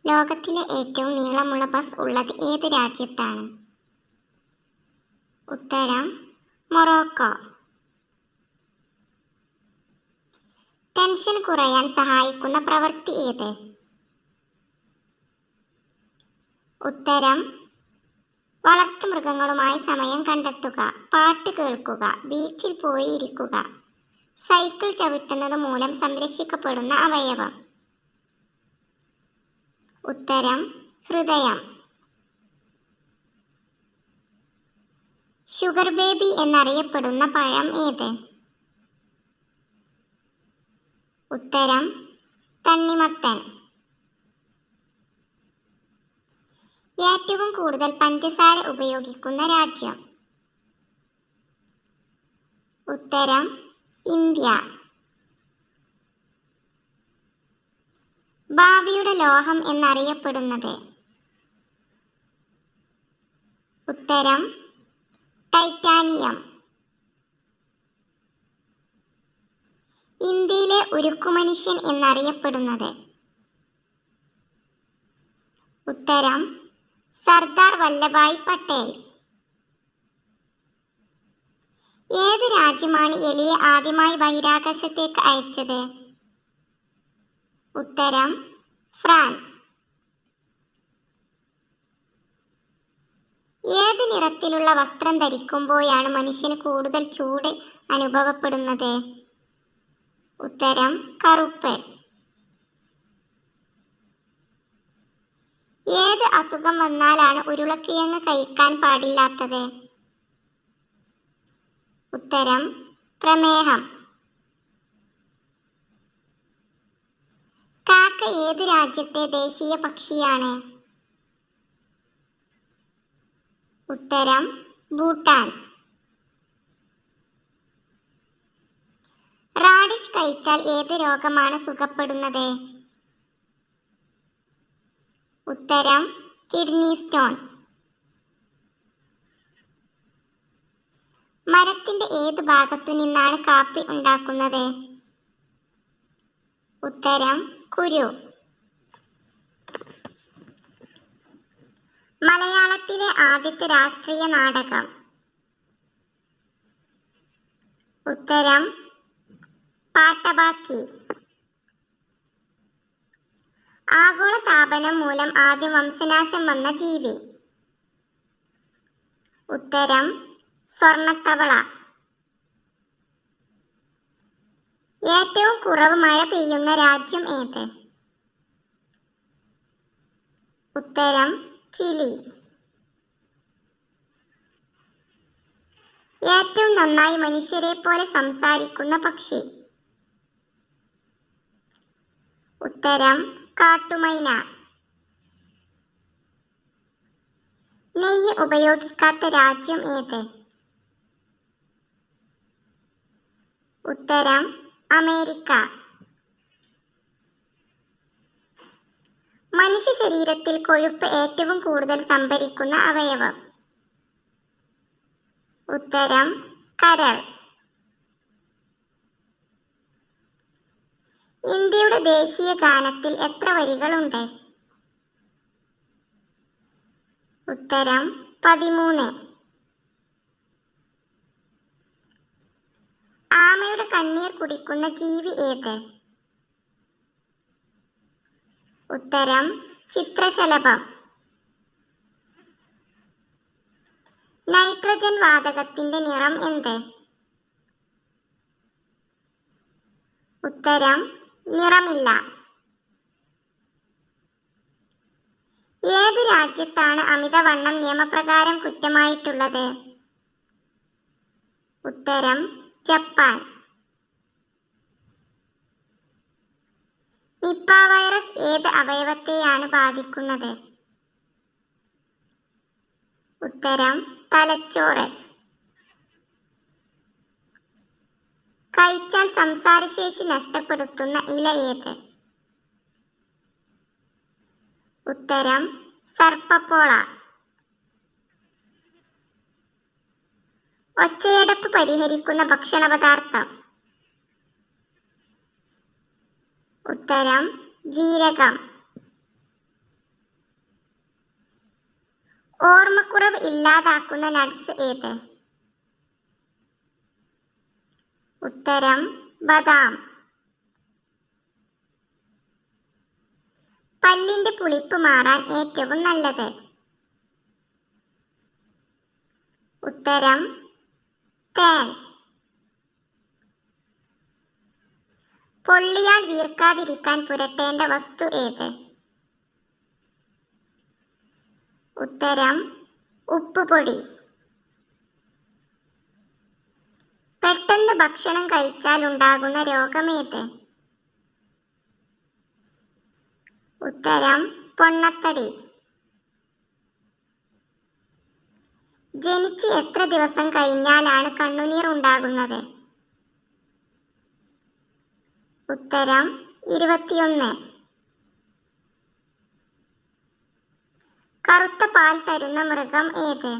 ലോകത്തിലെ ഏറ്റവും നീളമുള്ള ബസ് ഉള്ളത് ഏത് രാജ്യത്താണ്? ഉത്തരം മൊറോക്കോ. ടെൻഷൻ കുറയാൻ സഹായിക്കുന്ന പ്രവൃത്തി ഏത്? ഉത്തരം വളർത്തുമൃഗങ്ങളുമായി സമയം കണ്ടെത്തുക, പാട്ട് കേൾക്കുക, ബീച്ചിൽ പോയി ഇരിക്കുക. സൈക്കിൾ ചവിട്ടുന്നത് മൂലം സംരക്ഷിക്കപ്പെടുന്ന അവയവം? ഉത്തരം ഹൃദയം. ഷുഗർ ബേബി എന്നറിയപ്പെടുന്ന പഴം ഏത്? ഉത്തരം തണ്ണിമത്തൻ. ഏറ്റവും കൂടുതൽ പഞ്ചസാര ഉപയോഗിക്കുന്ന രാജ്യം? ഉത്തരം ഇന്ത്യ. ഭാവിയുടെ ലോഹം എന്നറിയപ്പെടുന്നത്? ഉത്തരം ടൈറ്റാനിയം. ഇന്ത്യയിലെ ഉരുക്കുമനുഷ്യൻ എന്നറിയപ്പെടുന്നത്? ഉത്തരം സർദാർ വല്ലഭായ് പട്ടേൽ. ഏത് രാജ്യമാണ് എലിയെ ആദ്യമായി ബഹിരാകാശത്തേക്ക് അയച്ചത്? ഉത്തരം ഫ്രാൻസ്. ഏത് നിറത്തിലുള്ള വസ്ത്രം ധരിക്കുമ്പോഴാണ് മനുഷ്യന് കൂടുതൽ ചൂട് അനുഭവപ്പെടുന്നത്? ഉത്തരം കറുപ്പ്. ഏത് അസുഖം വന്നാലാണ് ഉരുളക്കിഴങ്ങ് കഴിക്കാൻ പാടില്ലാത്തത്? ഉത്തരം പ്രമേഹം. കാക്ക ഏത് രാജ്യത്തെ ദേശീയ പക്ഷിയാണ്? ഉത്തരം ഭൂട്ടാൻ. റാഡിഷ് കഴിച്ചാൽ ഏത് രോഗമാണ് സുഖപ്പെടുന്നത്? ഉത്തരം കിഡ്നി സ്റ്റോൺ. മരത്തിന്റെ ഏത് ഭാഗത്തു നിന്നാണ് കാപ്പി ഉണ്ടാക്കുന്നത്? ഉത്തരം കുരു. മലയാളത്തിലെ ആദ്യത്തെ രാഷ്ട്രീയ നാടകം? ഉത്തരം പാട്ടബാക്കി. ആഗോളതാപനം മൂലം ആദ്യം വംശനാശം വന്ന ജീവി? ഉത്തരം സ്വർണ്ണത്തവള. ഏറ്റവും കുറവ് മഴ പെയ്യുന്ന രാജ്യം ഏത്? ഉത്തരം ചിലി. ഏറ്റവും നന്നായി മനുഷ്യരെ പോലെ സംസാരിക്കുന്ന പക്ഷി? ഉത്തരം കാട്ടുമൈന. നെയ്യ് ഉപയോഗിക്കാത്ത രാജ്യം ഏത്? ഉത്തരം അമേരിക്ക. മനുഷ്യ ശരീരത്തിൽ കൊഴുപ്പ് ഏറ്റവും കൂടുതൽ സംഭരിക്കുന്ന അവയവം? ഉത്തരം കരൾ. ഇന്ത്യയുടെ ദേശീയ ഗാനത്തിൽ എത്ര വരികളുണ്ട്? ഉത്തരം 13. ആമയുടെ കണ്ണീർ കുടിക്കുന്ന ജീവി ഏത്? ഉത്തരം ചിത്രശലഭം. നൈട്രജൻ വാതകത്തിന്റെ നിറം എന്ത്? ഉത്തരം നിറമില്ല. ഏത് രാജ്യത്താണ് അമിതവണ്ണം നിയമപ്രകാരം കുറ്റമായിട്ടുള്ളത്? ഉത്തരം ജപ്പാൻ. നിപ്പ വൈറസ് ഏത് അവയവത്തെയാണ് ബാധിക്കുന്നത്? ഉത്തരം തലച്ചോറ്. കഴിച്ചാൽ സംസാരശേഷി നഷ്ടപ്പെടുത്തുന്ന ഇല ഏത്? ഉത്തരം സർപ്പപ്പോള. ഒച്ചയടപ്പ് പരിഹരിക്കുന്ന ഭക്ഷണപദാർത്ഥം? ഉത്തരം ജീരകം. ഓർമ്മക്കുറവ് ഇല്ലാതാക്കുന്ന നട്ട്സ് ഏത്? ഉത്തരം ബദാം. പല്ലിന്റെ പുളിപ്പ് മാറാൻ ഏറ്റവും നല്ലത്? ഉത്തരം തേൻ. പൊള്ളിയാൽ വീർക്കാതിരിക്കാൻ പുരട്ടേണ്ട വസ്തു ഏത്? ഉത്തരം ഉപ്പുപൊടി. പെട്ടെന്ന് ഭക്ഷണം കഴിച്ചാൽ ഉണ്ടാകുന്ന രോഗമേത്? ഉത്തരം പൊണ്ണത്തടി. ജനിച്ച് എത്ര ദിവസം കഴിഞ്ഞാലാണ് കണ്ണുനീർ ഉണ്ടാകുന്നത്? ഉത്തരം 21. കറുത്ത പാൽ തരുന്ന മൃഗം ഏത്?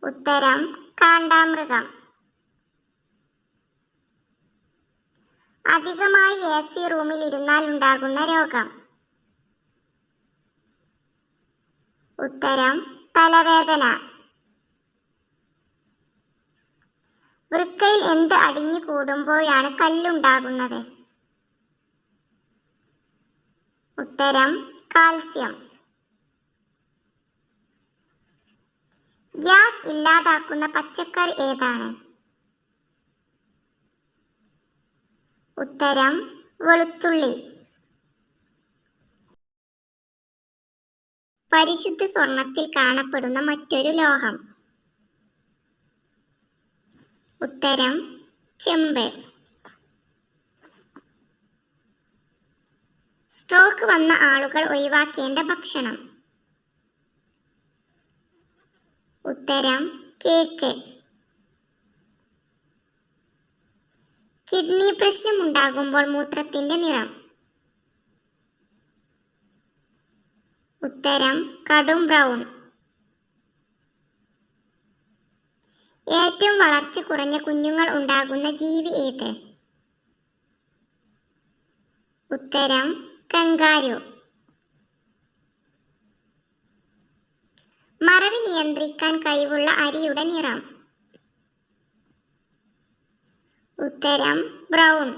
ഉത്തരം കാണ്ടാമൃഗം. അധികമായി AC റൂമിൽ ഇരുന്നാൽ ഉണ്ടാകുന്ന രോഗം? ഉത്തരം തലവേദന. വൃക്കയിൽ എന്ത് അടിഞ്ഞു കൂടുമ്പോഴാണ് കല്ലുണ്ടാകുന്നത്? ഉത്തരം കാൽസ്യം. ഗ്യാസ് ഇല്ലാതാക്കുന്ന പച്ചക്കറി ഏതാണ്? ഉത്തരം വെളുത്തുള്ളി. പരിശുദ്ധ സ്വർണത്തിൽ കാണപ്പെടുന്ന മറ്റൊരു ലോഹം? ഉത്തരം ചെമ്പ്. സ്ട്രോക്ക് വന്ന ആളുകൾ ഒഴിവാക്കേണ്ട ഭക്ഷണം? ഉത്തരം കേക്ക്. കിഡ്നി പ്രശ്നമുണ്ടാകുമ്പോൾ മൂത്രത്തിന്റെ നിറം? ഉത്തരം കടും ബ്രൗൺ. ഏറ്റവും വളർച്ച കുറഞ്ഞ കുഞ്ഞുങ്ങൾ ഉണ്ടാകുന്ന ജീവി ഏത്? ഉത്തരം കങ്കാരു. മറവി നിയന്ത്രിക്കാൻ കഴിവുള്ള അരിയുടെ നിറം? ഉത്തരം ബ്രൗൺ.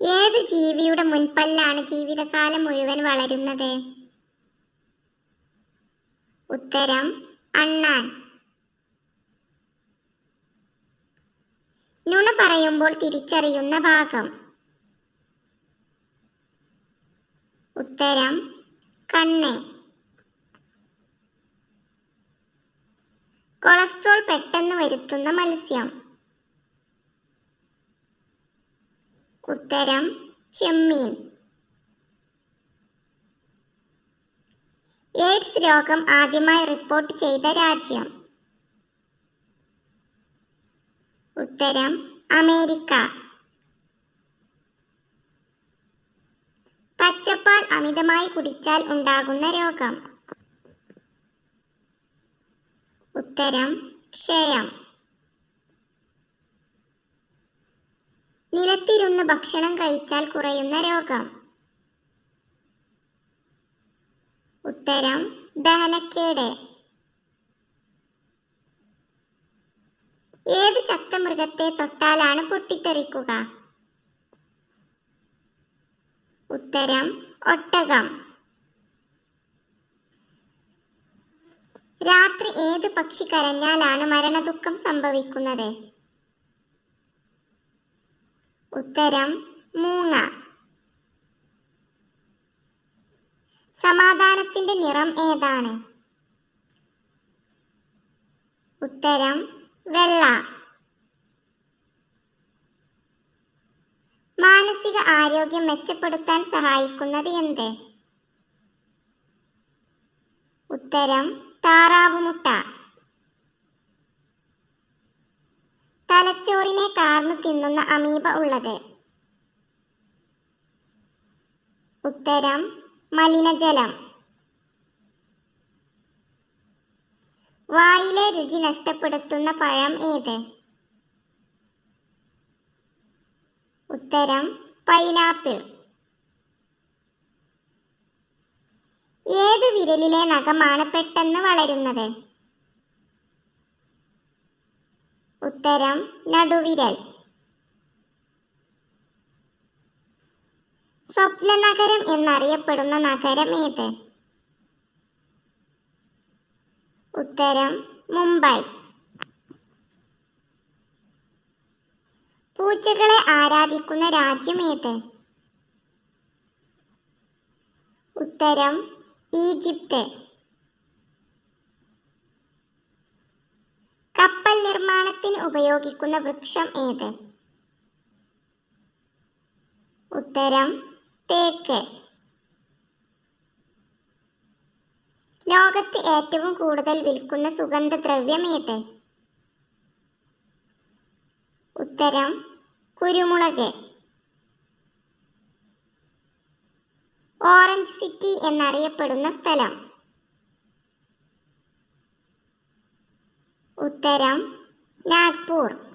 ഏത് ജീവിയുടെ മുൻപല്ലാണ് ജീവിതകാലം മുഴുവൻ വളരുന്നത്? ഉത്തരം അണ്ണാൻ. നുണ പറയുമ്പോൾ തിരിച്ചറിയുന്ന ഭാഗം? ഉത്തരം കണ്ണ്. കൊളസ്ട്രോൾ പെട്ടെന്ന് വരുത്തുന്ന മത്സ്യം? ഉത്തരം ചെമ്മീൻ. എയ്ഡ്സ് രോഗം ആദ്യമായി റിപ്പോർട്ട് ചെയ്ത രാജ്യം? ഉത്തരം അമേരിക്ക. പച്ചപ്പാൽ അമിതമായി കുടിച്ചാൽ ഉണ്ടാകുന്ന രോഗം? ഉത്തരം ക്ഷയം. നിലത്തിരുന്ന് ഭക്ഷണം കഴിച്ചാൽ കുറയുന്ന രോഗം? ഉത്തരം ദഹനക്കേട്. ഏത് ചത്ത മൃഗത്തെ തൊട്ടാലാണ് പൊട്ടിത്തെറിക്കുക? ഉത്തരം ഒട്ടകം. രാത്രി ഏത് പക്ഷി കരഞ്ഞാലാണ് മരണദുഃഖം സംഭവിക്കുന്നത്? ഉത്തരം മൂങ്ങ. സമാധാനത്തിന്റെ നിറം ഏതാണ്? ഉത്തരം വെള്ള. മാനസിക ആരോഗ്യം മെച്ചപ്പെടുത്താൻ സഹായിക്കുന്നത് എന്ത്? ഉത്തരം താറാവ് മുട്ട. തലച്ചോറിനെ കാർന്നു തിന്നുന്ന അമീബ ഉള്ളത്? ഉത്തരം മലിനജലം. വായിലെ രുചി നഷ്ടപ്പെടുത്തുന്ന പഴം ഏത്? ഉത്തരം പൈനാപ്പിൾ. ഏതു വിരലിലെ നഖമാണ് പെട്ടെന്ന് വളരുന്നത്? ഉത്തരം നടുവിരൽ. സ്വപ്ന നഗരം എന്നറിയപ്പെടുന്ന നഗരം ഏത്? ഉത്തരം മുംബൈ. പൂച്ചകളെ ആരാധിക്കുന്ന രാജ്യം ഏത്? ഉത്തരം ഈജിപ്ത്. കപ്പൽ നിർമ്മാണത്തിന് ഉപയോഗിക്കുന്ന വൃക്ഷം ഏത്? ഉത്തരം തേക്ക്. ലോകത്ത് ഏറ്റവും കൂടുതൽ വിൽക്കുന്ന സുഗന്ധദ്രവ്യം ഏത്? ഉത്തരം കുരുമുളക്. ഓറഞ്ച് സിറ്റി എന്നറിയപ്പെടുന്ന സ്ഥലം? ഉത്തരം നാഗ്പൂർ.